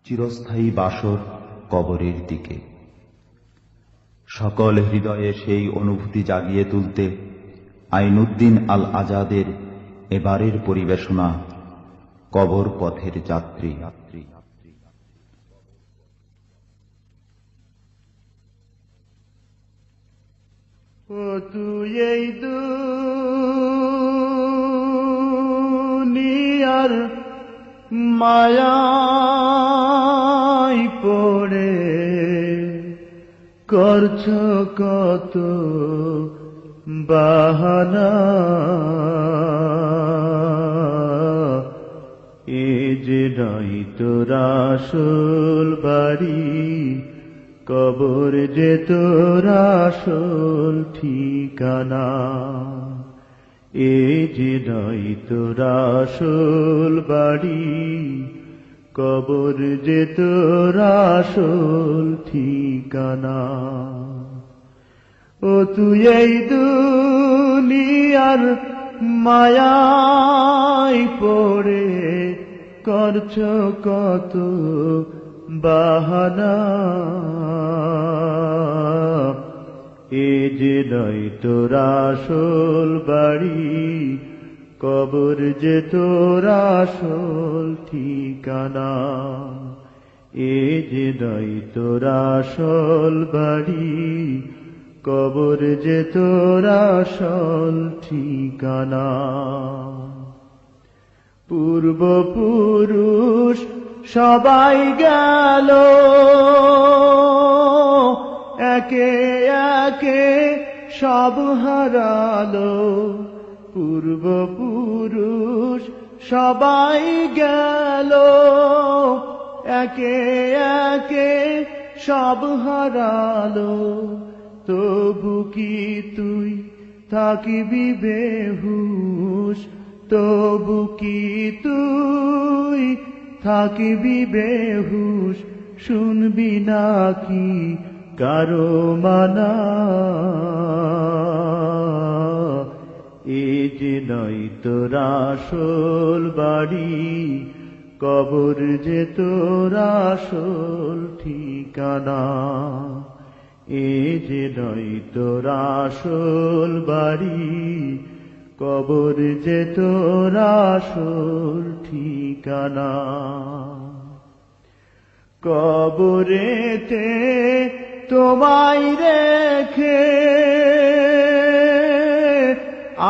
চিরস্থায়ী বাসর কবরের দিকে। সকল হৃদয়ে সেই অনুভূতি জাগিয়ে তুলতে আইনুদ্দিন আল আজাদের এবারের পরিবেশনা কবর পথের যাত্রী। ও তুই এই দুনিয়ার মায়ায় পড়ে করছ কত বাহানা, এ যে নয় তোর আসল বাড়ি, কবর যে তোর আসল ঠিকানা। এ যে নয় তোর আসল বাড়ি, কবর যে তোর আসল ঠিকানা। ও তুই এই দুনিয়ার মায়ায় পড়ে করছ কত বাহানা, এ যে নয় তোর আসল বাড়ি, কবর যে তোর আসল ঠিকানা। এ যে নয় তোর আসল বাড়ি, কবর যে তোর আসল ঠিকানা। পূর্বপুরুষ সবাই গেল একে একে সব হারালো, পূর্বপুরুষ সবাই গেল একে একে সব হারালো। তবু কি তুই থাকিবি বেহুশ, তবু কি তুই থাকিবি বেহুশ, শুনবি নাকি কারো মানা। এ যে নয় তোর আসল বাড়ি, কবর যে তোর আসল ঠিকানা। এ যে নয় তোর আসল বাড়ি, কবর যে তোর আসল ঠিকানা। কবরেতে তোমায় রেখে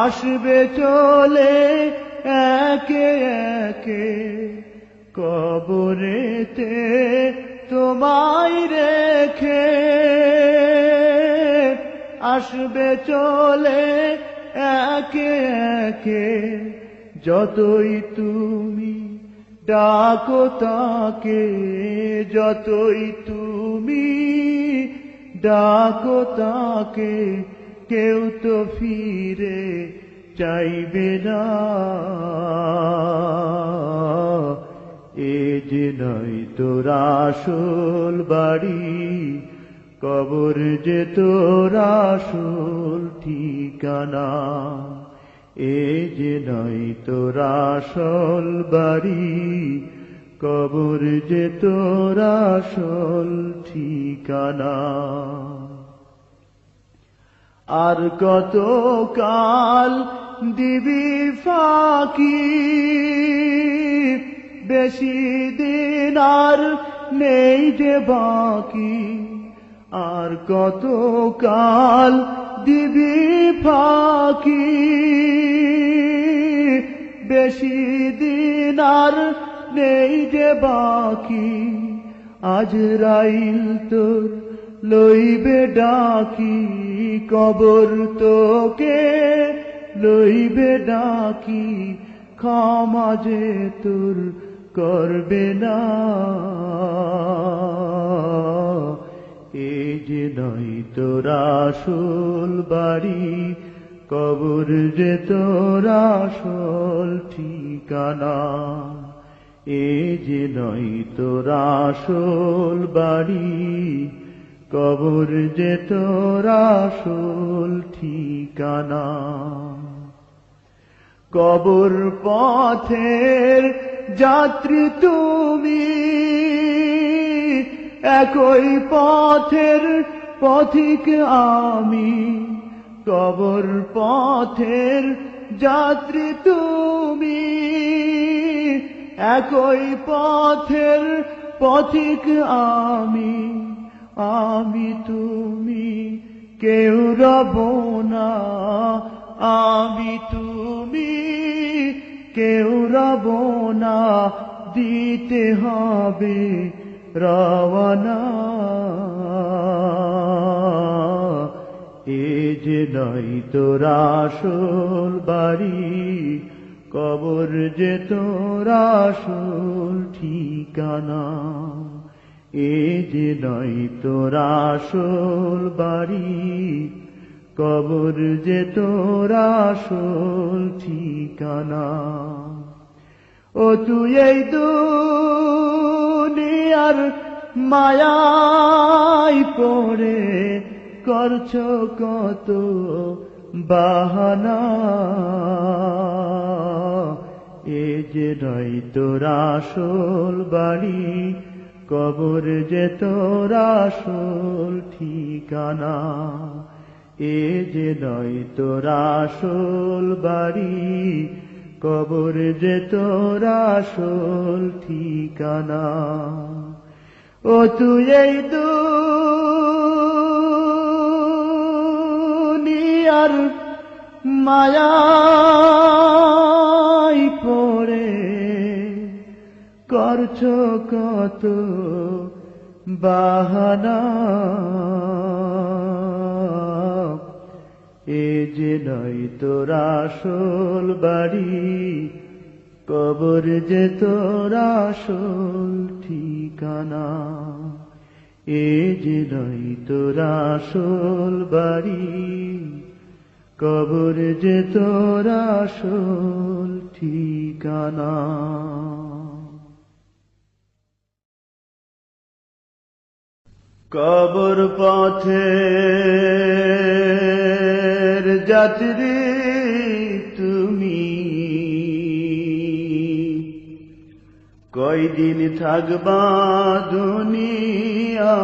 আসবে চলে একে একে, কবরেতে তোমায় রেখে আসবে চলে একে একে। যতই তুমি ডাকো তাকে, যতই তুমি ডাকো তাকে, কেউ তো ফিরে চাইবে না। এ যে নয় তোর আসল বাড়ি, কবর যে তোর আসল ঠিকানা। এ যে নয় তোর আসল বাড়ি, কবর যে তোর আসল ঠিকানা। আর কত কাল দিবি ফাঁকি, বেশি দিন আর নেই যে বাকি। আর কত কাল দিবি ফাঁকি, বেশি দিন আর নেই যে বাকি। আজরাইল তোর লইবে ডাকি, কবর তোকে লইবে ডাকি, ক্ষমা যে তোর করবে না। এ যে নয় তোর আসল বাড়ি, কবর যে তোর আসল ঠিকানা। এ যে নয় তোর আসল বাড়ি, কবর যে তোর আসল ঠিকানা। কবর পথের যাত্রী তুমি, একই পথের পথিক আমি, কবর পথের যাত্রী তুমি। একই পথের পথিক আমি, আমি তুমি কেউ রব না, আমি তুমি কেউ রব না, দিতে হবে রওয়ানা। এ যে নয় তোর আসল বাড়ি, কবর যে তোর আসল ঠিকানা। এ যে নয় তোর আসল বাড়ি, কবর যে তোর আসল ঠিকানা। ও তুই এই দুনিয়ার মায়ায় পড়ে করছো কত বাহানা। এ যে নয় তোর আসল বাড়ি, কবর যে তোর আসল ঠিকানা। এ যে নয় তোর আসল বাড়ি, কবর যে তোর আসল ঠিকানা। ও তুই এই দুনিয়ার মায়ায় পড়ে করছো কত বাহানা। এ যে নয় তোর আসল বাড়ি, কবর যে তোর আসল ঠিকানা। এ যে নয় তোর আসল বাড়ি, কবর যে তোর আসল ঠিকানা। কবর পথের যাত্রী তুমি, কয়দিন থাকবা দুনিয়া।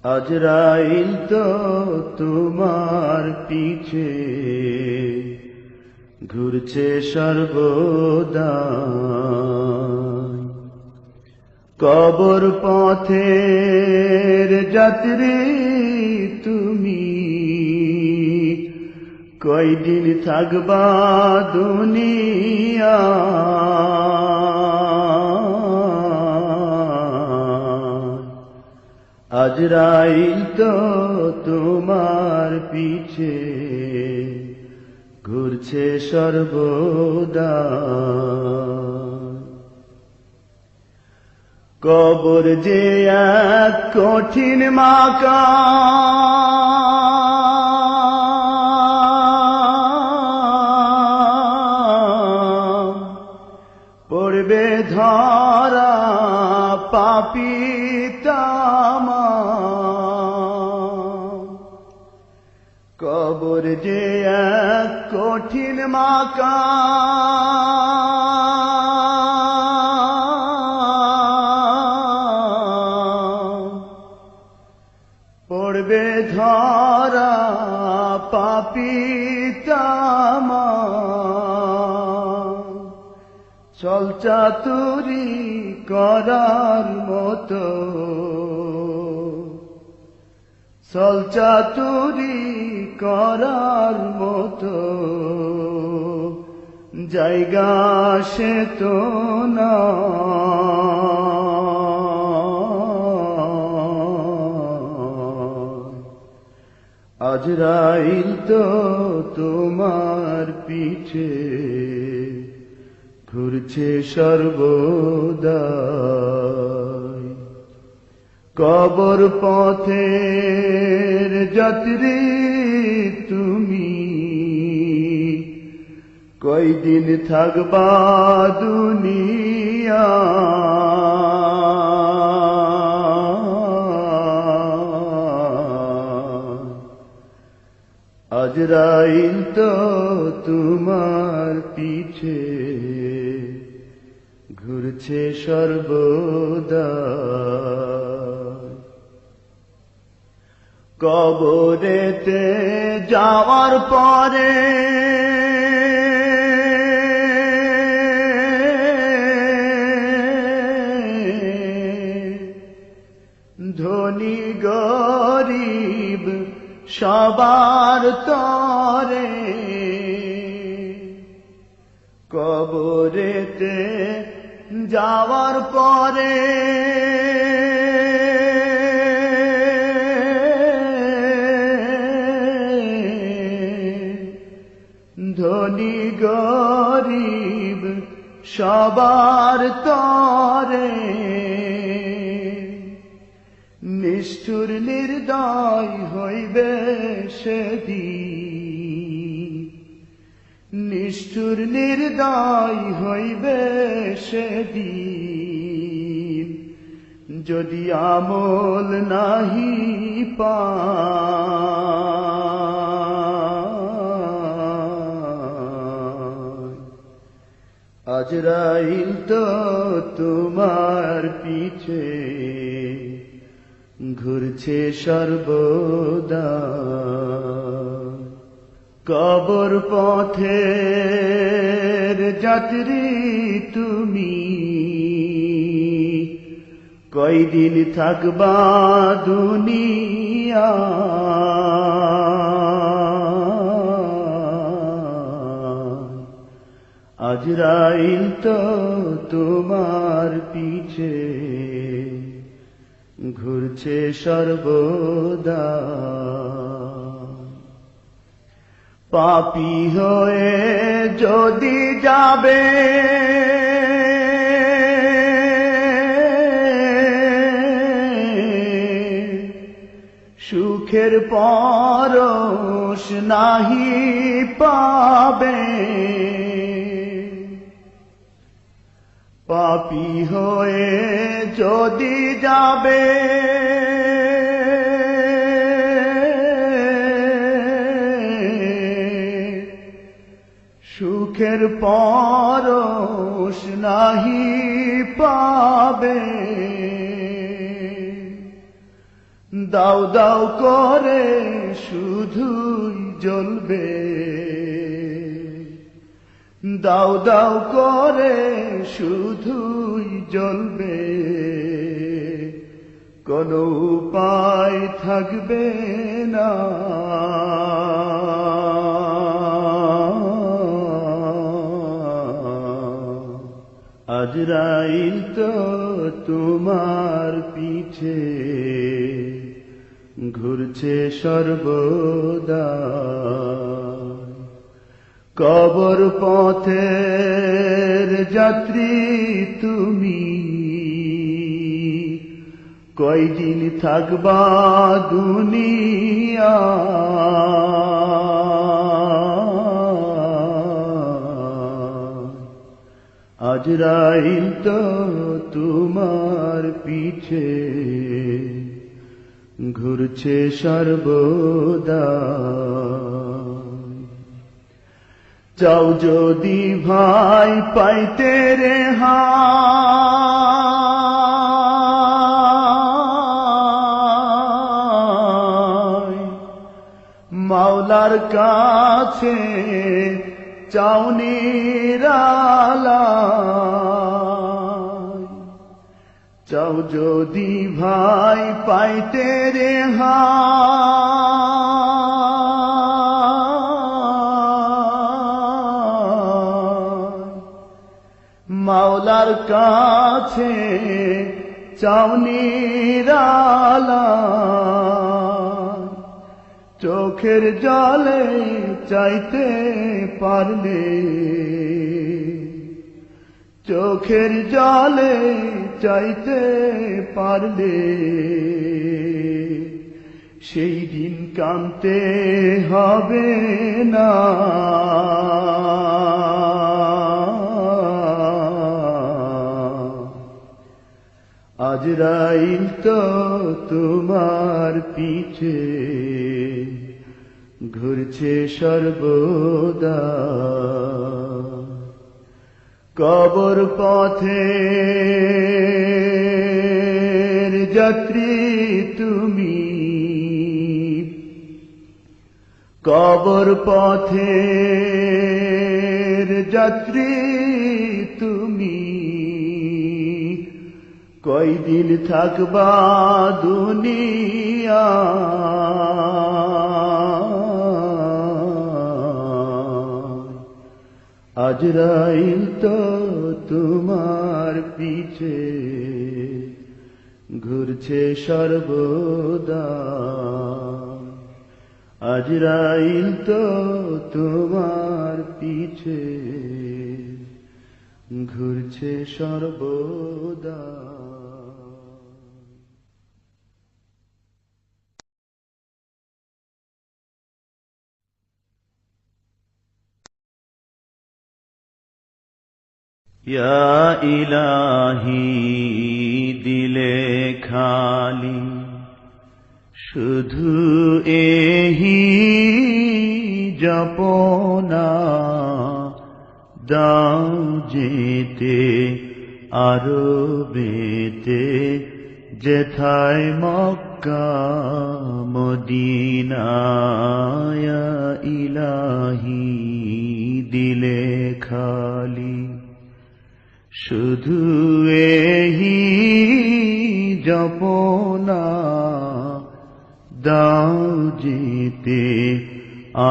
আজরাইল তো তোমার পিছে ঘুরছে সর্বদা। কবর পথের যাত্রী তুমি, কয়দিন থাকবা দুনিয়া। আজরাইল তো তোমার পিছে ঘুরছে সর্বদা। কবর যে এক কঠিন মাকাম, পড়বে ধরা পাপী তামাম। কবর যে এক কঠিন মাকাম, পড়বে ধরা পাপী তামাম। চল চাতুরি করার মতো, চল চাতুরি করার মতো জায়গা সে তো না। আজরাইল তো তোমার পিছে ঘুরছে সর্বদা। কবর পথের যাত্রী তুমি, কয়দিন থাকবা দুনিয়া। আজ আজরাইল তো তোমার পিছে ঘুরছে সর্বদা। কবরেতে যাওয়ার পরে ধনী গরিব সবার তরে, কবরেতে যাওয়ার পরে ধনী গরিব সবার তরে, নিষ্ঠুর নির্দয় হইবে সেদিন, নিষ্ঠুর নির্দয় হইবে সেদিন, যদি আমল নাহি পায়। আজরাইল তো তোমার পিছে ঘুরছে সর্বদা। কবর পথের যাত্রী তুমি, কয়দিন থাকবা দুনিয়া। আজরাইল তো তোমার পিছে ঘুরছে সর্বদা। পাপী হয়ে যদি যাবে সুখের পরশ নাহি পাবে, পাপী হয়ে যদি যাবে সুখের পরশ নাহি পাবে, দাও দাও করে শুধুই জ্বলবে, দাও দাও করে শুধুই জ্বলবে, কোনো উপায় থাকবে না। আজরাইল তো তোমার পিছে ঘুরছে সর্বদা। কবর পথের যাত্রী তুমি, কয়দিন থাকবা দুনিয়া। আজরাইল তো তোমার পিছে ঘুরছে সর্বদা। চাও যদি ভাই পাইতে রেহাই, মাওলার কাছে চাও নিরালাই। চাও যদি ভাই পাইতে রেহাই, মাওলার কাছে চাও নিরালাই। চোখের জলে চাইতে পারলে, চোখের জলে চাইতে পারলে, সেই দিন কাঁদতে হবে না। আজরাইল তো তোমার পিছে ঘুরছে সর্বদা কবর পথের যাত্রী তুমি, কবর পথের যাত্রী তুমি, কয়দিন থাকবা দুনিয়া, আজরাইল তো তোমার পিছে ঘুরছে সর্বদা, আজরাইল তো তোমার পিছে ঘুরছে সর্বদা। ইয়া ইলাহি দিলে খালি শুধু এহি জপনা, দাও যেতে আরবেতে যেথায় মক্কা মদিনা, ইয়া ইলাহি দিলে খালি শুধু এহি জপনা, দাও যেতে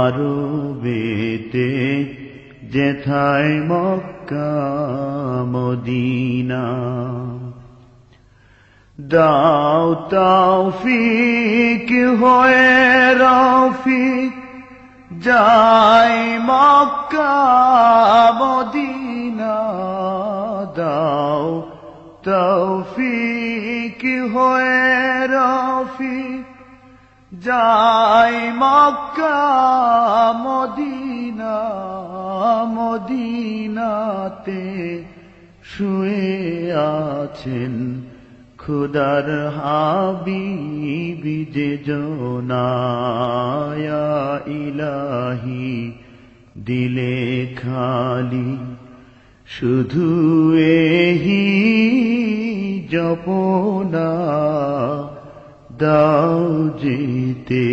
আরবেতে যেথায় মক্কা মদিনা, দাও তৌফিক হয়ে রফিক যাই মক্কা মদিনা, দাও তৌফিক হয়ে রফিক যাই মক্কা মদিনা, মদিনাতে শুয়ে আছেন খুদার হাবিব যে জনা, ইয়া ইলাহি দিলে খালি শুধু এহি জপনা, দাও যেতে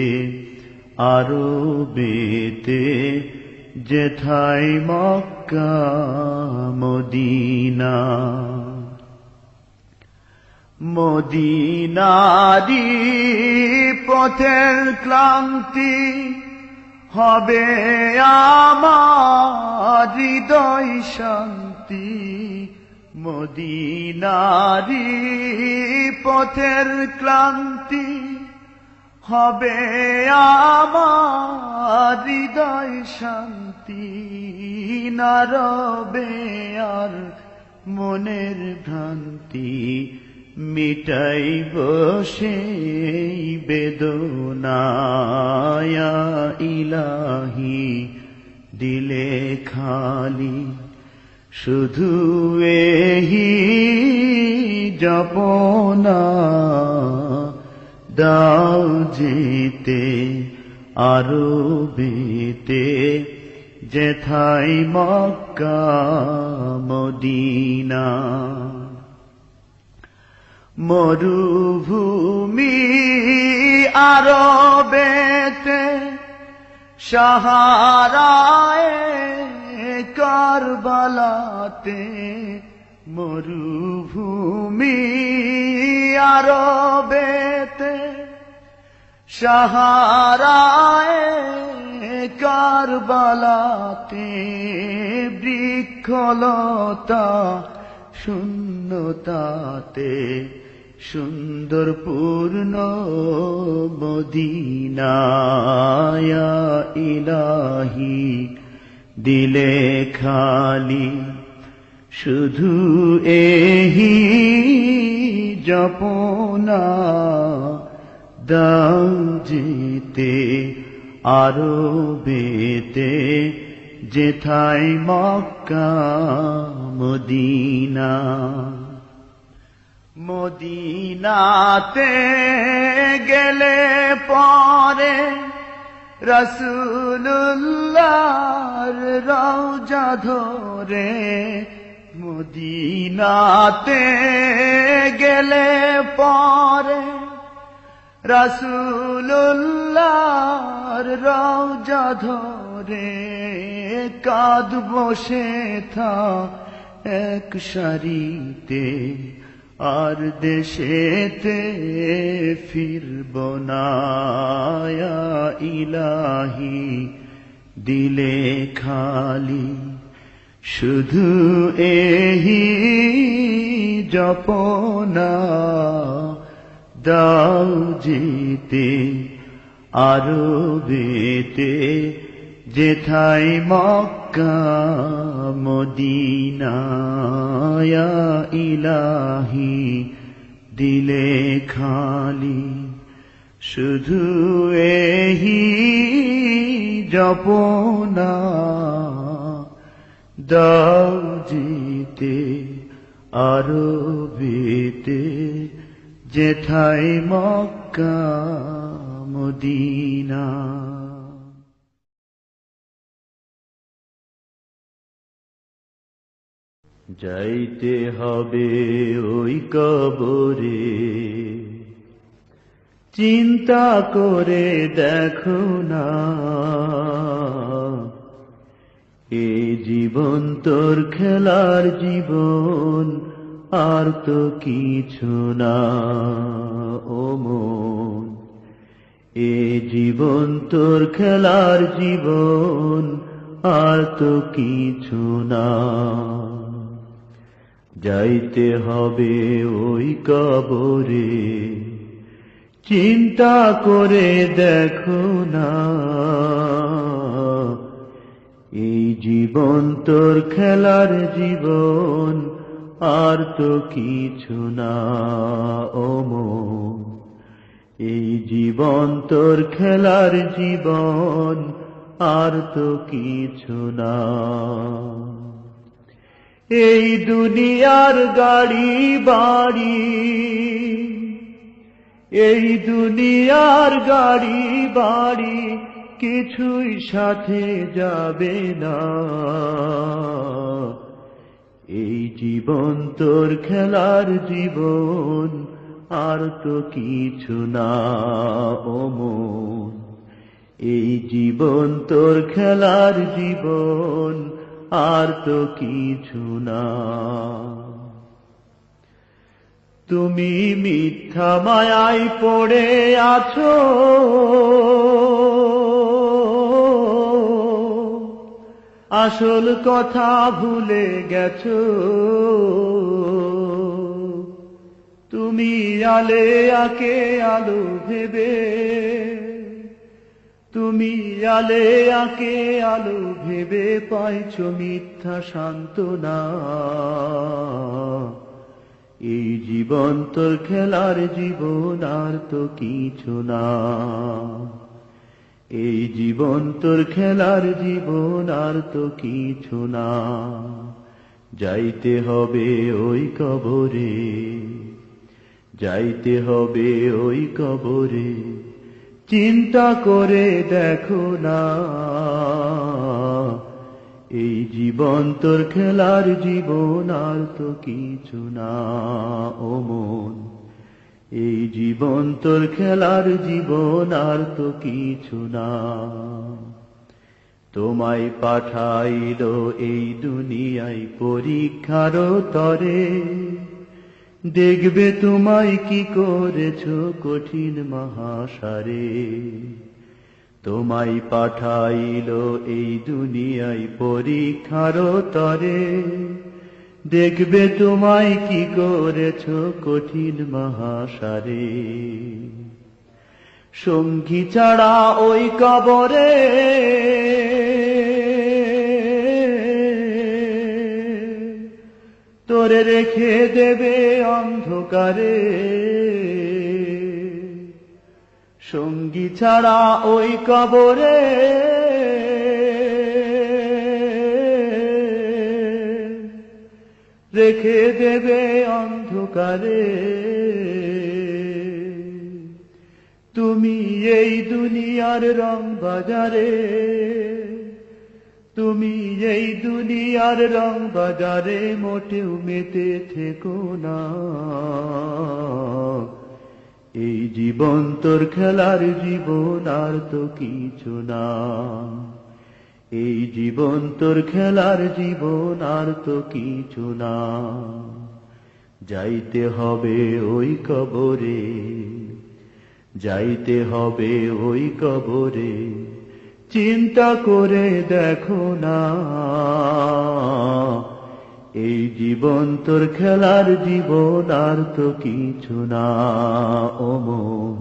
আরবেতে যেথায় মক্কা মদিনা, মদিনারি পথের ক্লান্তি হবে আমার হৃদয় শান্তি, মদিনারি পথের ক্লান্তি হবে আমার হৃদয় শান্তি, না রবে আর মনের ভ্রান্তি, মিটাইব সেই বেদনা, ইয়া ইলাহি দিলে খালি শুধু এহি জপনা, দাও যেতে আরবেতে যেথায় মক্কা মদিনা, মরুভূমি আরবেতে সাহারায়ে কারবালাতে, মরুভূমি আরবেতে সাহারায়ে কারবালাতে, বৃক্ষলতা শূন্যতাতে সুন্দর পূর্ণ মদিনা, ইয়া ইলাহি দিলে খালি শুধু এহি জপনা, দাও যেতে আরবেতে যেথায় মক্কা মদিনা, মদিনাতে গেলে পরে রাসূলুল্লাহর রওজা ধরে মদিনাতে গেলে পরে, রাসূলুল্লাহর রওজা ধরে কাঁদবো সেথা এক সারিতে, আর দেশেতে ফিরব না। ইয়া ইলাহি দিলে খালি শুধু এহি জপনা, দাও যেতে আরবেতে যেথায় মক্কা মদিনা। ইয়া ইলাহি দিলে খালি শুধু এহি জপনা, দাও যেতে আরবেতে যেথায় মক্কা মদিনা। যাইতে হবে ওই কবরে, চিন্তা করে দেখো না, এ জীবন তোর খেলার জীবন, আর তো কিছু না। ও মন, এ জীবন তোর খেলার জীবন, আর তো কিছু না। যাইতে হবে ওই কবরে, চিন্তা করে দেখো না, এই জীবন তোর খেলার জীবন, আর তো কিছু না। ও মন, এই জীবন তোর খেলার জীবন, আর তো কিছু না। এই দুনিয়ার গাড়ি বাড়ি, এই দুনিয়ার গাড়ি বাড়ি কিছুই সাথে যাবে না। এই জীবন তোর খেলার জীবন, আর তো কিছু না। ও মন, এই জীবন তোর খেলার জীবন, আর তো কিছু না। তুমি মিথ্যা মায়ায় পড়ে আছো, আসল কথা ভুলে গেছো। তুমি আলে আকে আলো ভেবে, তুমি আলে আকে আলো ভেবে পাইছো মিথ্যা সান্ত্বনা। এই জীবন তোর খেলার জীবন, আর তো কিছু না। এই জীবন তোর খেলার জীবন, আর তো কিছু না। যাইতে হবে ওই কবরে, যাইতে হবে ওই কবরে, চিন্তা করে দেখো না। এই জীবন তোর খেলার জীবন, আর তো কিছু না। ও মন, এই জীবন তোর খেলার জীবন, আর তো কিছু না। তোমায় পাঠাইল এই দুনিয়ায় পরীক্ষার তরে, দেখবে তোমায় কি করেছো কঠিন মহাসারে। তোমায় পাঠাইল এই দুনিয়ায় পরীক্ষার তরে, দেখবে তোমায় কি করেছো কঠিন মহাসারে। সঙ্গী ছাড়া ওই কবরে, তোরে রেখে দেবে অন্ধকারে। সঙ্গী ছাড়া ওই কবরে, রেখে দেবে অন্ধকারে। তুমি এই দুনিয়ার রং বাজারে, তুমি এই দুনিয়ার রং বাজারে মোটেও মেতে থেকো না। এই জীবন তোর খেলার জীবন আর তো কিছু না। এই জীবন তোর খেলার জীবন আর তো কিছু না। যাইতে হবে ওই কবরে, যাইতে হবে ওই কবরে, চিন্তা করে দেখো না। এই জীবন তোর খেলার জীবন আর তো কিছু না। ও মন,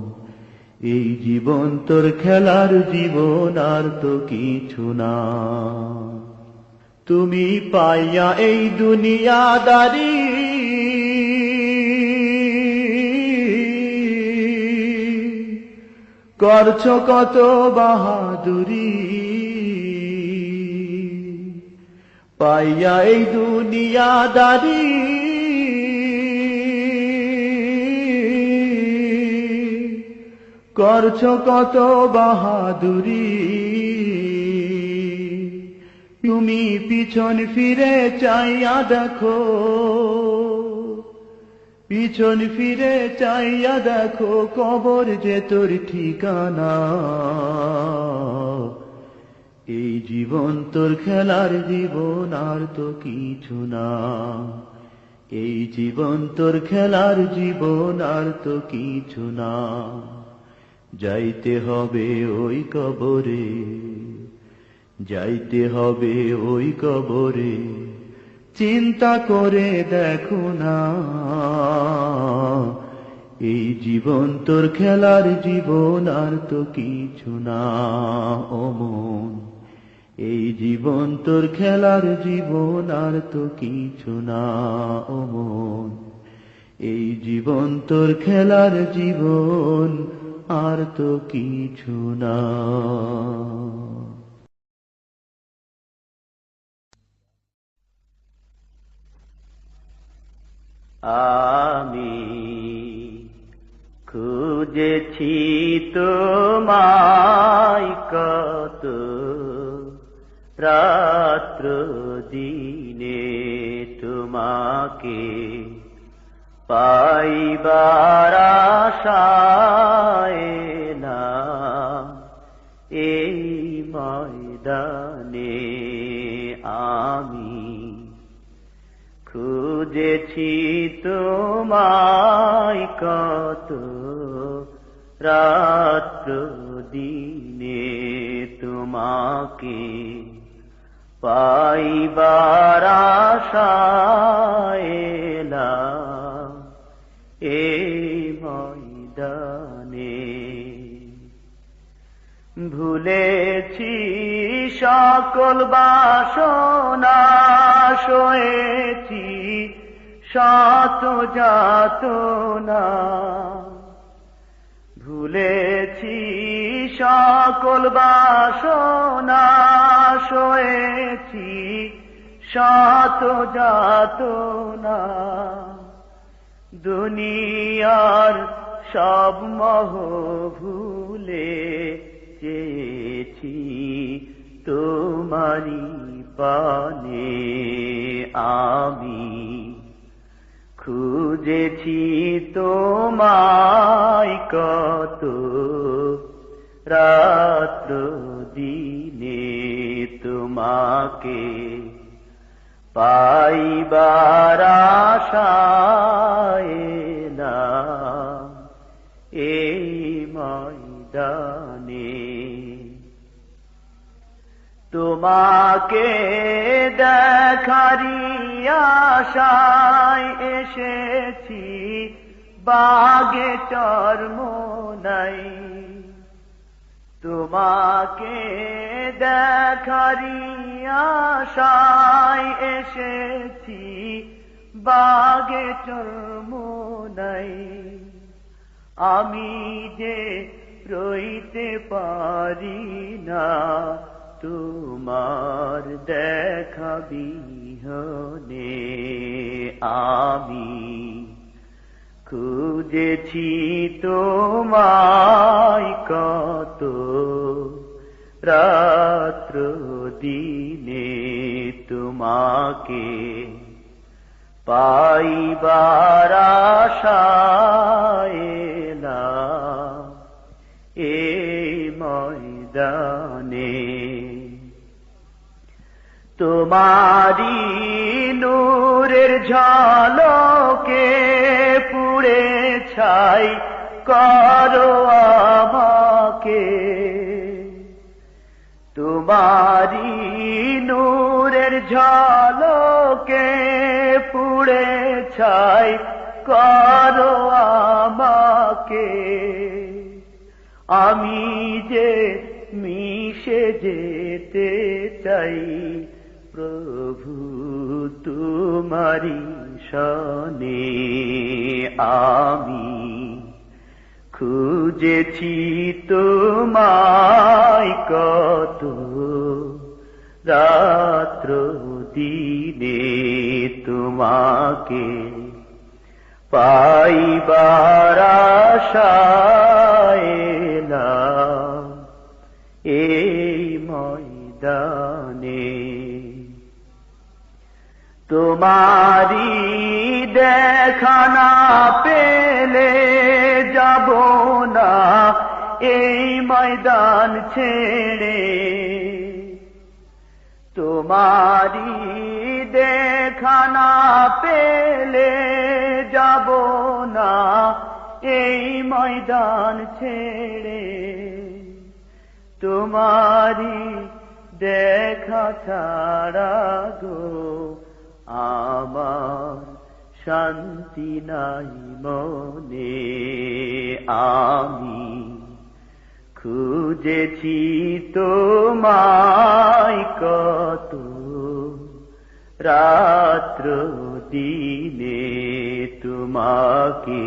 এই জীবন তোর খেলার জীবন আর তো কিছু না। তুমি পাইয়া এই দুনিয়াদারি, করছো কত বাহাদুরি। পাইয়া এই দুনিয়াদারি, করছো কত বাহাদুরি। তুমি পিছন ফিরে চাইয়া দেখো, পিছন ফিরে চাইয়া দেখো, কবর যে তোর ঠিকানা। এই জীবন তোর খেলার জীবন আর তো কিছু না। এই জীবন তোর খেলার জীবন আর তো কিছু না। যাইতে হবে ওই কবরে, যাইতে হবে ওই কবরে, চিন্তা করে দেখো না। এই জীবন তোর খেলার জীবন আর তো কিছু না। ও মন, এই জীবন তোর খেলার জীবন আর তো কিছু না। ও মন, এই জীবন তোর খেলার জীবন আর তো কিছু না। আমি খুঁজেছি তোমায় কত রাত্র দিনে, তোমাকে পাইবার আশায় এলাম এই ময়দানে। আমি খুঁজেছি তোমায় কত রাত্র দিনে, তোমাকে পাইবার আশায় এলাম এই ময়দানে। ভুলেছি সকল বাসনা, সয়েছি শত যাতনা। ভুলেছি সকল বাসনা, সয়েছি শত যাতনা। দুনিয়ার সব মোহ ভুলে চেয়েছি তোমারি পানে। আমি খুঁজেছি তোমায় কত রাত্র দিনে, তোমাকে পাইবার আশায় এলাম এই ময়দানে। তোমাকে দেখারি আশায় এসেছি বাগে চরমোনাই। তোমাকে দেখারি আশায় এসেছি বাগে চরমোনাই। আমি যে রইতে পারি না তোমার দেখা বিহনে। আমি খুঁজেছি তোমায় কত রাত্র দিনে, তোমাকে পাইবার আশায় এলাম এই ময়দানে। তোমারি নূরের ঝলকে পুড়ে ছাই করো আমাকে, তোমারি নূরের ঝলকে পুড়ে ছাই করো আমাকে। আমি যে মিশে যেতে চাই প্রভু তোমারি শনে, আমি খুঁজেছি তোমায় কত রাত্র দিনে, তোমাকে পাইবার আশায় এলাম এই ময়দানে। তোমারি দেখা না পেলে যাব না এই ময়দান ছেড়ে, তোমারি দেখা না পেলে যাব না এই ময়দান ছেড়ে। তোমারি দেখা ছাড়া গো আমার শান্তি নাই মনে, আমি খুঁজেছি তোমায় কত রাত্র দিনে, তোমাকে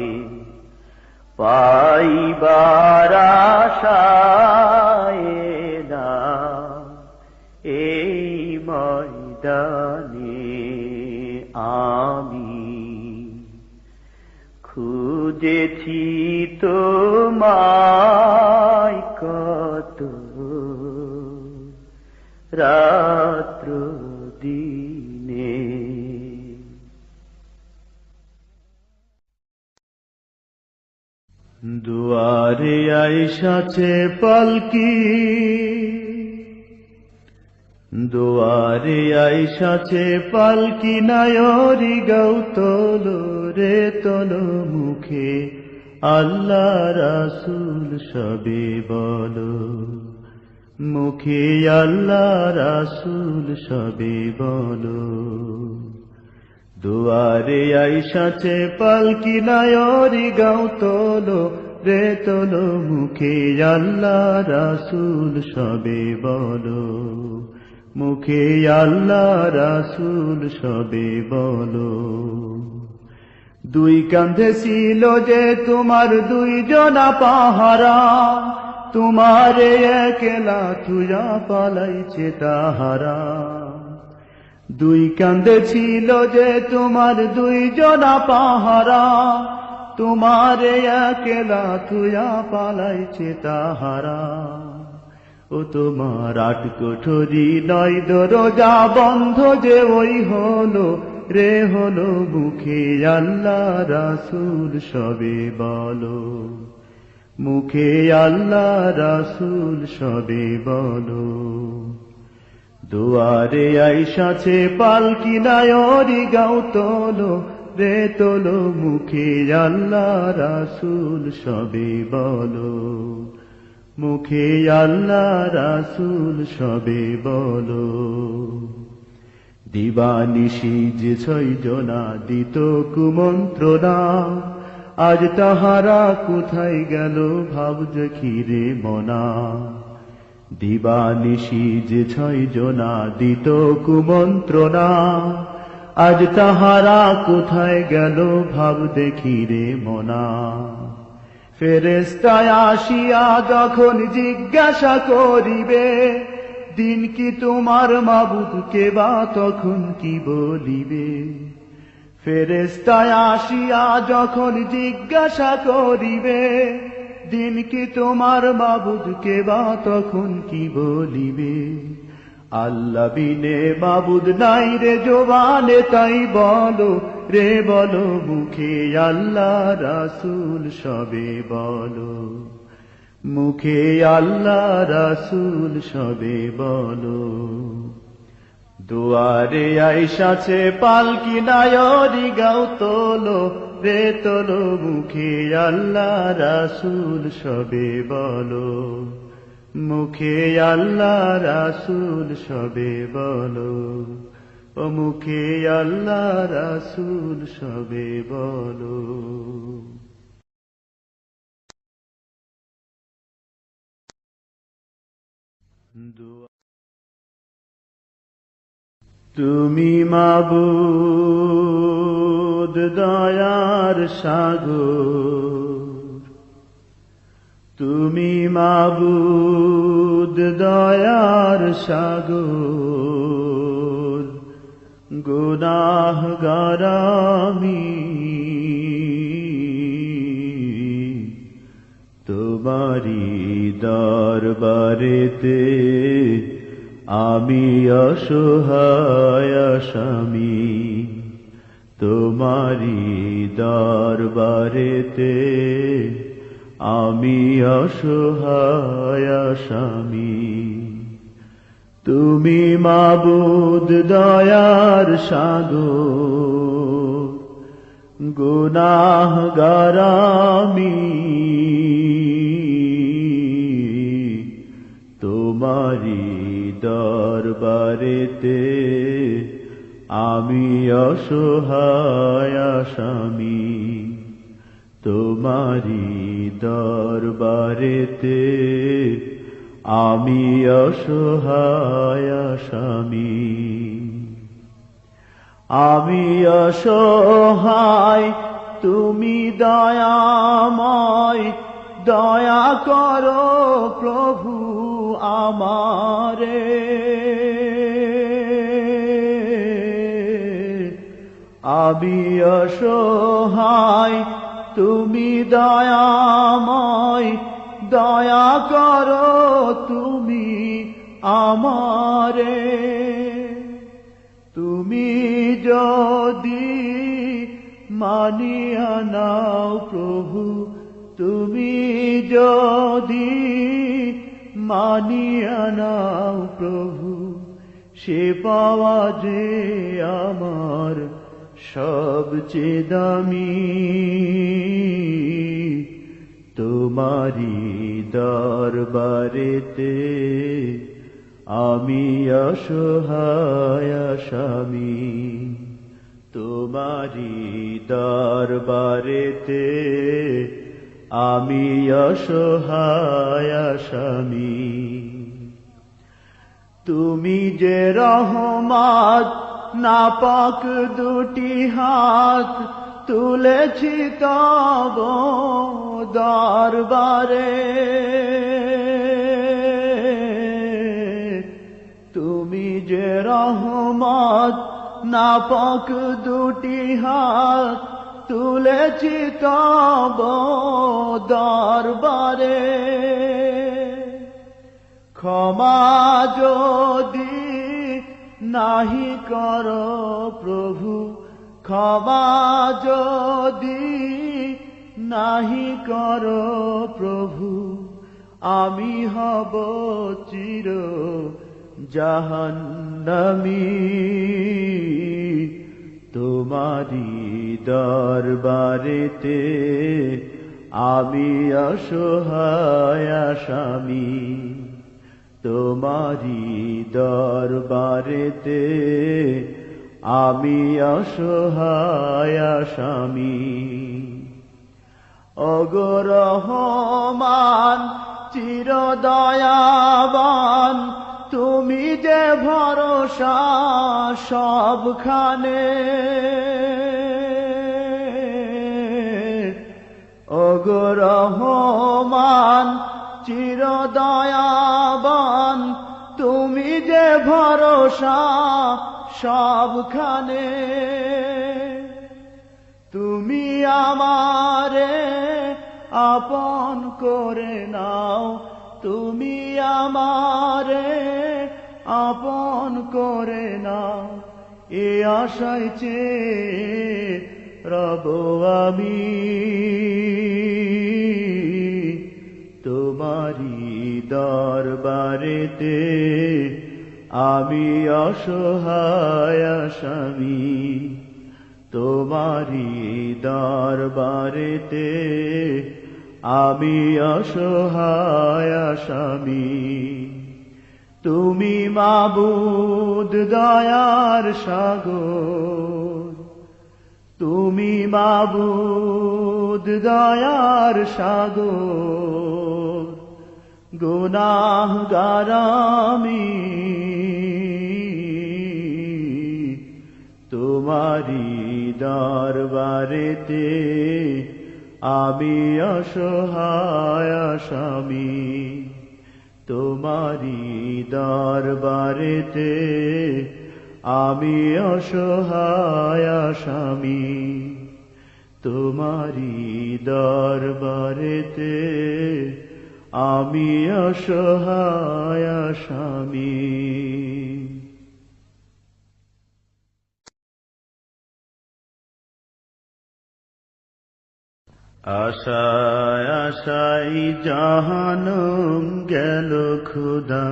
পাইবার আশায় এলাম এই ময়দানে। আমি খুঁজেছি তোমায় কত রাত্র দিনে। দুয়ারে আইসাছে পালকি, দুয়ারে আইসাছে পালকি, নায়রি গাও তোলো রে তোলো, মুখে আল্লাহ রাসূল সবে বলো, মুখে আল্লাহ রাসূল সবে বলো। দুয়ারে আইসাছে পালকি, নায়রি গাও তোলো রে তোলো, মুখে আল্লাহ রাসূল সবে বলো, মুখে আল্লাহ রাসূল সবে বলো। দুই কাঁধে ছিল যে তোমার দুইজনা পাহারা, তোমারে একলা থুয়া পালাইছে তাহারা। দুই কাঁধে ছিল যে তোমার দুইজনা পাহারা, তোমারে একলা থুয়া পালাইছে তাহারা। ও তোমার আট কোঠরি নয় দরজা বন্ধ যে ওই হলো রে হলো, মুখে আল্লাহ রাসূল সবে বলো, মুখে আল্লাহ রাসূল সবে বলো। দুয়ারে আইসাছে পালকি, নায়রি গাও তোলো রে তোলো, মুখে আল্লাহ রাসূল সবে বলো, মুখে আল্লাহ রাসূল সবে বলো। দিবানিশি যে ছয়জনা দিত কুমন্ত্রণা, আজ তাহারা কোথায় গেল ভাবজ খিরে মনা। দিবানিশি যে ছয়জনা দিত কুমন্ত্রণা, আজ তাহারা কোথায় গেল ভাব দেখি রে মনা। ফেরেশতা আসিয়া যখন জিজ্ঞাসা করিবে, দিন কি তোমার মাবুদ কে বা তখন কি বলিবে। ফেরেশতায় আসিয়া যখন জিজ্ঞাসা করিবে, দিন কি তোমার মাবুদ কে বা, তখন কি বলিবে? আল্লাহ বিনে মাবুদ নাই রে জবানে তাই বলো রে বলো, মুখে আল্লাহ রাসূল সবে বলো, মুখে আল্লাহ রাসূল সবে বলো। দুয়ারে আইসাছে পালকি নায়রি গাও তোলো রে তোলো, মুখে আল্লাহ রাসূল সবে বলো, মুখে আল্লাহ রাসূল সবে বলো, ও মুখে আল্লাহ রাসূল সবে বলো। তুমি মাবুদ দয়ার সাগর, তুমি মাবুদ দয়ার সাগর, গুনাহগার আমি, তোমারি দরবারেতে আমি অসহায় আসামি, তোমারি দরবারেতে আমি অসহায় আসামি। তুমি মাবুদ দয়ার সাগর, গুনাহগার আমি, তোমারি দরবারেতে আমি অসহায় আসামি, তোমারি দরবারেতে আমি অসহায় আসামি। আমি অসহায় তুমি দয়াময়, দয়া করো প্রভু আমারে, আমি অসহায় তুমি দয়াময়, দয়া করো তুমি আমারে। তুমি যদি মানিয়া নাও প্রভু, তুমি যদি মানিয়া নাও প্রভু, সে পাওয়া যে আমার সবচেয়ে দামি। তোমারি দরবারেতে আমি অসহায় আসামি, তোমারি দরবারেতে আমি অসহায় আসামি। তুমি যে রহমত নাপাক দুটি হাত তুলেছি তব দরবারে, তুমি যে রহমত নাপাক দুটি হাত তুলেছি তব দরবারে। ক্ষমা যদি নাহি করো প্রভু, ক্ষমা যদি নাহি করো প্রভু, আমি হব চির জাহান্নামী। তোমারি দরবারেতে আমি অসহায় আসামি, তোমারি দরবারেতে আমি অসহায় আসামি। ওগো রহমান চিরদয়াবান, তুমি যে ভরসা সবখানে, ওগো রহমান চিরদয়াবান, তুমি যে ভরসা সবখানে। তুমি আমারে আপন করে নাও, তুমি আমারে আপন করে নাও, এ আশায় চেয়ে রব আমি তোমারি দরবারেতে। আমি অসহায় আসামি তোমারি দরবারেতে, আমি অসহায় আসামি। তুমি মাবুদ দয়ার সাগর, তুমি মাবুদ দয়ার সাগর, গুনাহগার আমি তোমারি দরবারেতে, আমি অসহায় আসামি তোমারি দরবারেতে, আমি অসহায় আসামি তোমারি দরবারেতে, আমি অসহায় আসামি। আশায় আশায় জাহানম গেল খুদা,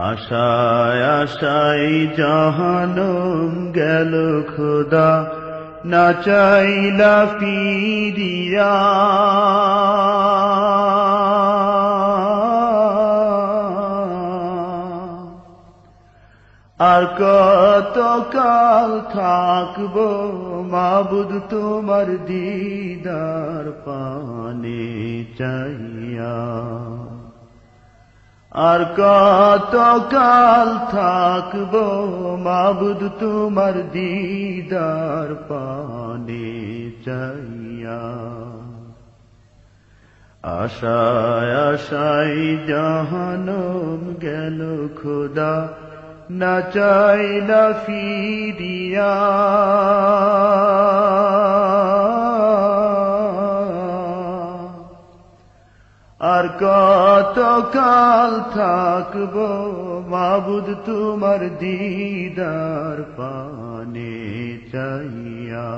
আশায় আশায় জাহানম গেল খুদা, না চাইলা ফিরিয়া। আর কত কাল থাকবো মাবুদ তোমার দিদার পানে চাইয়া, আর কত কাল থাকবো মাবুদ তোমার দিদার পানে চাইয়া। আশায় আশায় জাহানম গেল খুদা, না চাইলা ফিরিয়া। আর কত কাল থাকবো মাবুদ তোমার দিদার পানে চাইয়া,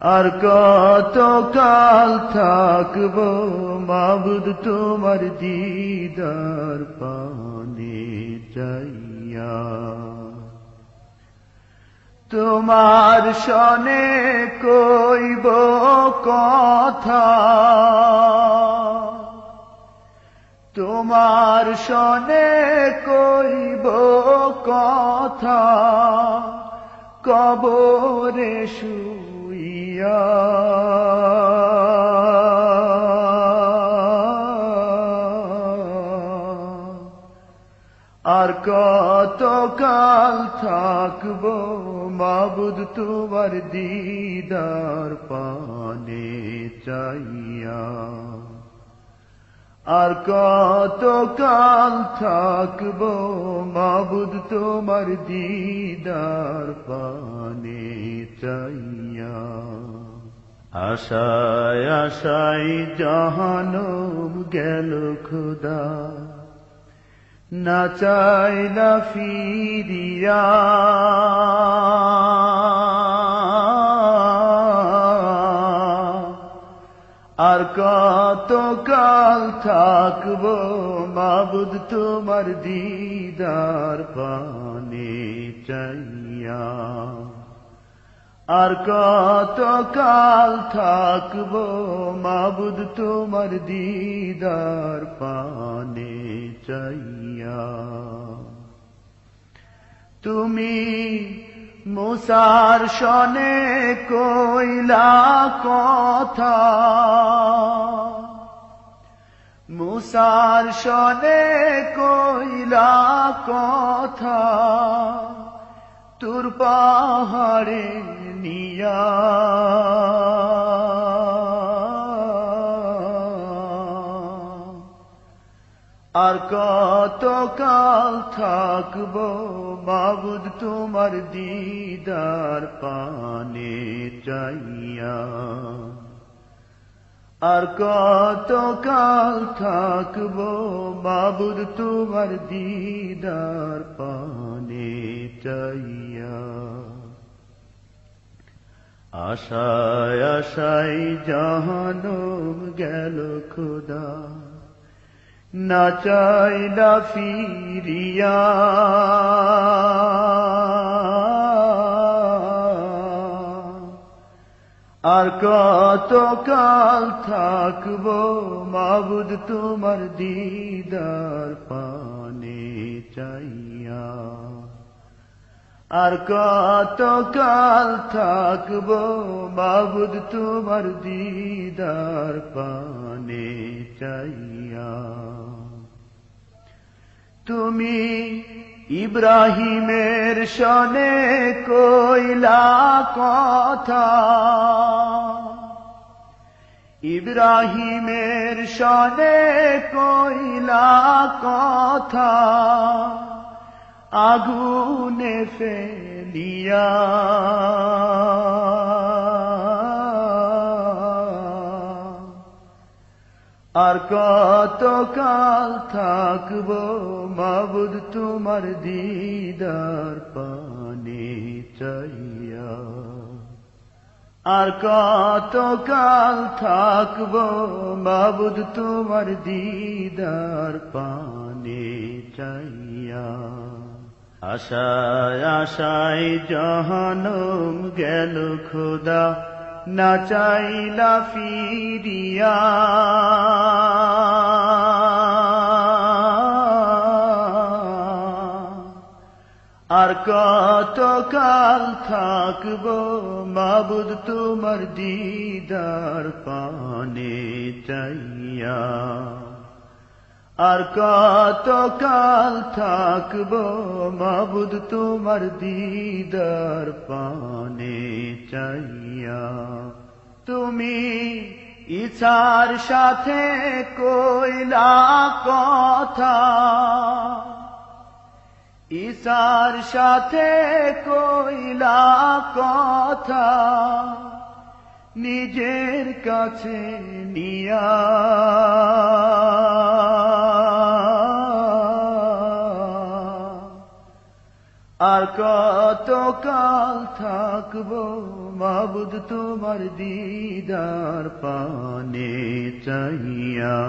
আর কত কাল থাকবো মাবুদ তোমার দিদার পানে চাইয়া। তোমার শনে কইব কথা, তোমার শনে কইব কথা, কবরে শুইয়া। আর কত কাল থাকবো মাবুদ তোমার দিদার পানে চাইয়া, আর কত কাল থাকবো মাবুদ তোমার দিদার পানে চাইয়া। আশায় আশায় জাহানম গেল খুদা, না চাইলা ফিরিয়া। আর কত কাল থাকবো মাবুদ তোমার দিদার পানে চাইয়া, আর কত কাল থাকবো মাবুদ তোমার দিদার পানে চাইয়া। তুমি মুসার শনে কইলা কথা, মুসার শনে কইলা কথা, তুর পাহাড়ে নিয়া। আর কত কাল থাকবো মাবুদ তোমার দিদার পানে চাইয়া, আর কত কাল থাকবো মাবুদ তোমার দিদার পানে চাইয়া। আশায় আশায় জাহানম গেল খোদা, না চাইলা ফিরিয়া, আর কত কাল থাকবো মাবুদ তোমার দিদার পানে চাইয়া, আর কত কাল থাকবো মাবুদ তোমার দিদার পানে চাইয়া। তুমি ইব্রাহিমের শনে কইলা কথা, ইব্রাহিমের শনে কইলা কথা, আগুনে ফেলিয়া, আর কত কাল থাকবো মাবুদ তোমার দিদার পানে চাইয়া, আর কত কাল থাকবো মাবুদ তোমার দিদার পানে চাইয়া। আশায় আশায় জাহানম গেল খোদা, না চাইলা ফিরিয়া, আর কত কাল থাকবো মাবুদ তোমার দিদার পানে চাইয়া, আর কত কাল থাকবো মাবুদ তোমার দিদার পানে চাইয়া। তুমি ইচ্ছার সাথে কইলা কথা, ঈশার সাথে কইলা কথা, নিজের কাছে নিয়া, আর কত কাল থাকবো মাবুদ তোমার দিদার পানে চাইয়া,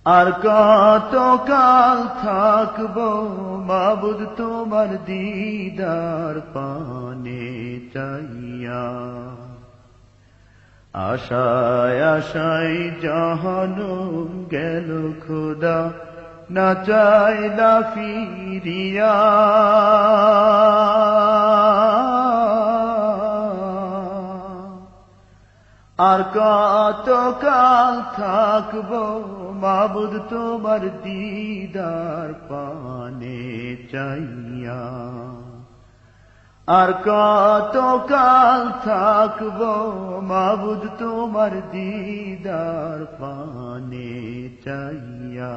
আর কত কাল থাকবো মাবুদ তোমার দিদার পানে চাইয়া। আশায় আশায় জাহানম গেল খোদা, না চাইলা ফিরিয়া, আর কত কাল থাকবো মাবুদ তোমার দিদার পানে চাইয়া, আর কত কাল থাকবো মাবুদ তোমার দিদার পানে চাইয়া।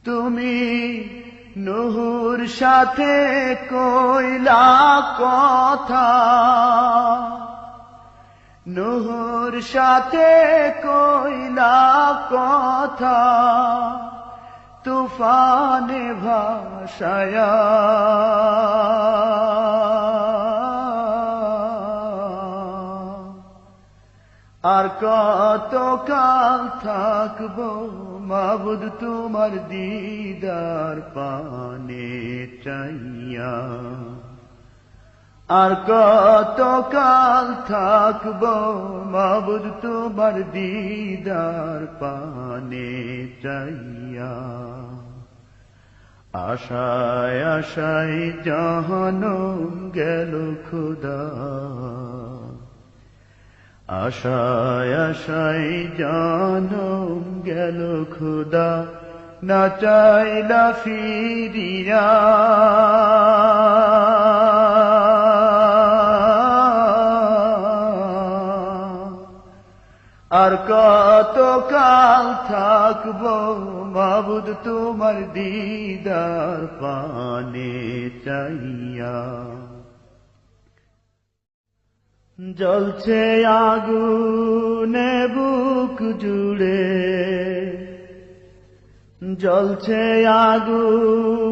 তুমি নূহর সাথে কইলা কথা, নূহর সাথে কইলা কথা, তুফানে ভাসায়া, আর কত কাল থাকবো মাবুদ তোমার দিদার পানে চাইয়া, আর কত কাল থাকবো মাবুদ তোমার দিদার পানে চাইয়া। আশায় আশায় জাহানম গেল খোদা, আশায় আশায় জাহানম গেল খোদা, না চাইলা ফিরিয়া, আর কত কাল থাকবো মাবুদ তোমার দিদার পানে চাইয়া। জ্বলছে আগুনে বুক জুড়ে, জ্বলছে আগুনে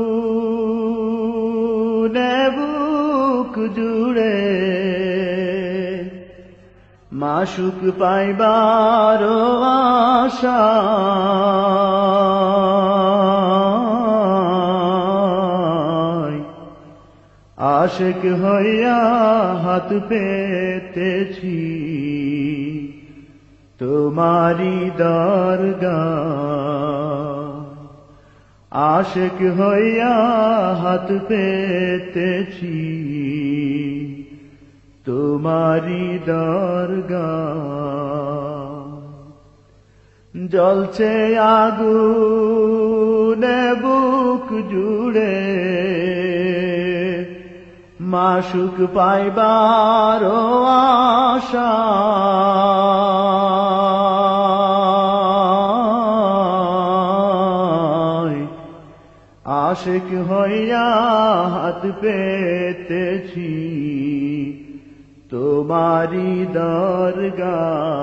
বুক জুড়ে, মাসুক পাইবার আশা। আশিক হইয়া হাত পেতেছি তোমারি দরগাহ। আশিক হইয়া হাত পেতেছি তোমারি দরগাহ। জ্বলছে আগুনে বুক জুড়ে, মাসুক পাইবার আশা। আশিক হইয়া হাত পেতেছি তোমারি দরগাহ।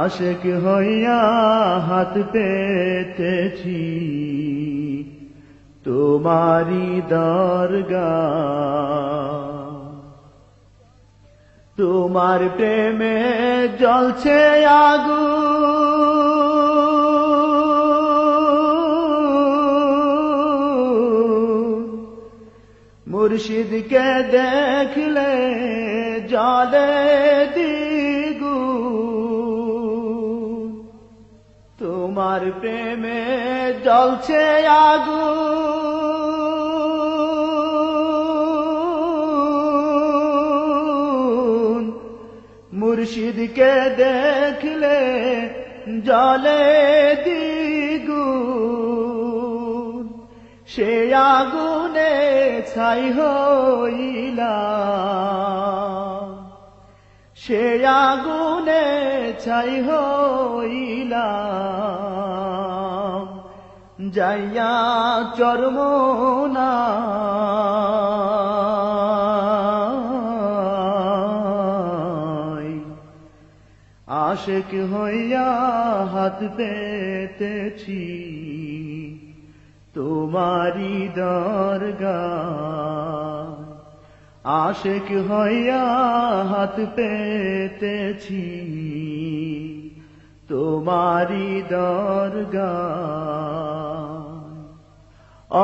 আশিক হইয়া হাত পেতেছি তোমারি দরগাহ। তোমার প্রেমে জ্বলছে আগুন, মুর্শিদকে দেখলে জ্বলে দ্বিগুণ। তোমার প্রেমে জ্বলছে আগুন, মুর্শিদকে দেখলে জ্বলে দ্বিগুণ। সে আগুনে ছাই হইলাম, সে আগুনে ছাই হইলাম, যাইয়া চরমোনায়। আশিক হইয়া হাত পেতেছি তোমারি দরগাহ। আশিক হইয়া হাত পেতেছি তোমারি দরগাহ।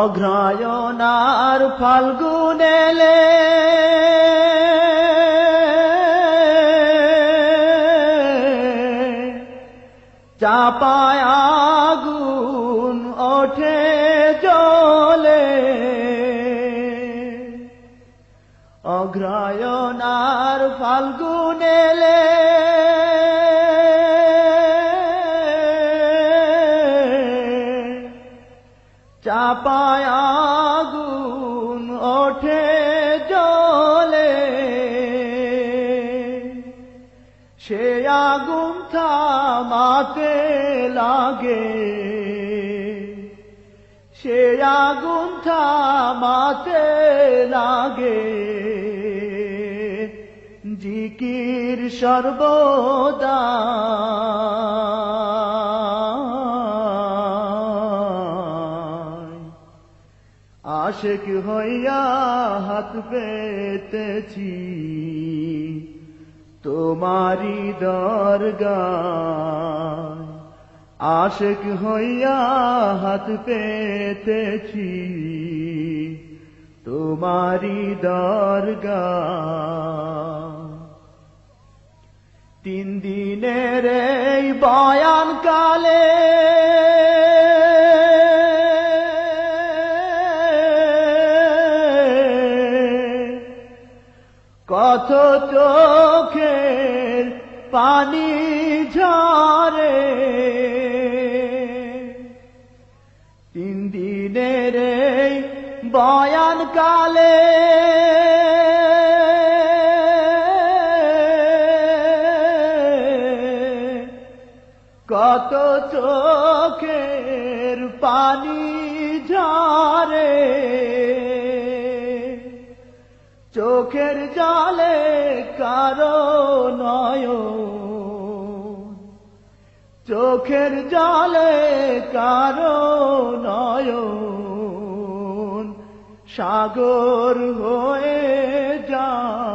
অঘ্রায়ণার ফাল্গুন এলে চাপায় আগুন ওঠে জ্বলে। অঘ্রায়ণার ফাল্গুন এলে চাপায় আগুন ওঠে জ্বলে। সে আগুন থামাতে লাগে, সে আগুন থামাতে লাগে, জিকির সর্বদা। আশিক হইয়া হাত পেতেছি তোমারি দরগাহ। আশিক হইয়া হাত পেতেছি তোমারি দরগাহ। 3 দিনের এই বয়ান কালে কত চোখের পানি ঝরে। 3 দিনের এই বয়ান কালে চোখের পানি ঝরে চোখের জলে কারো নয়ন চোখের জলে কারো নয়ন সাগর হয়ে যায়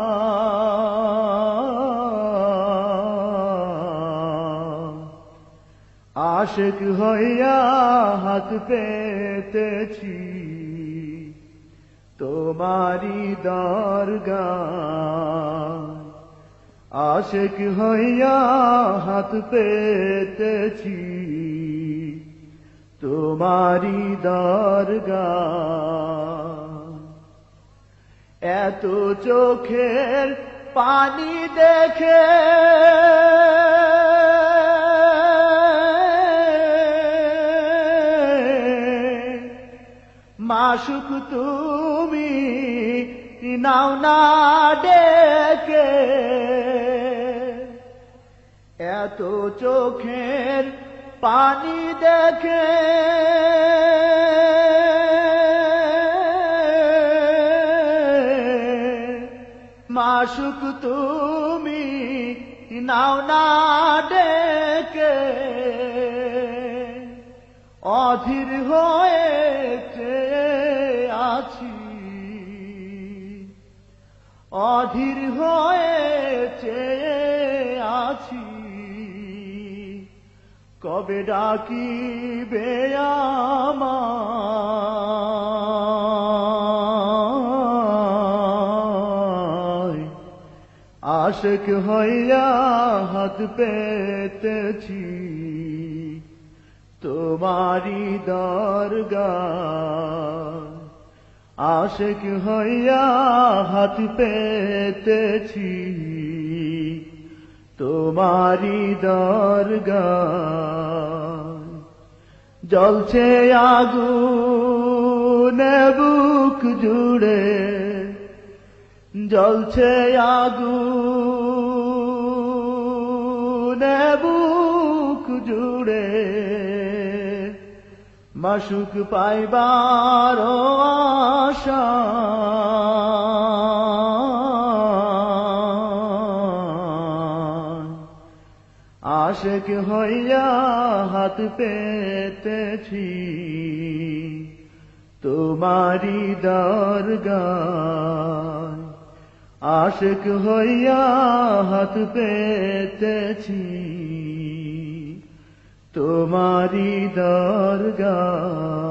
আশিক হইয়া হাত পেতেছি তোমারি দরগায় আশিক হইয়া হাত পেতেছি তোমারি দরগায় এত চোখের পানি দেখে মাশুক তুমি নাও না ডেকে এত চোখের পানি দেখে মাশুক তুমি নাও না ডেকে অধীর হয়ে আছি অধীর হয়ে আছি কবে ডাকিবে আমায় আশিক হইয়া হাত পেতেছি তোমারি দরগায় আশিক হইয়া হাত পেতেছি তোমারি দরগায় জ্বলছে আগুন বুক জুড়ে জ্বলছে আগুন বুক জুড়ে মাশুক পাইবার আশা আশিক হইয়া হাত পেতেছি তোমারি দরগায় আশিক হইয়া হাত পেতেছি তোমারি দরগায়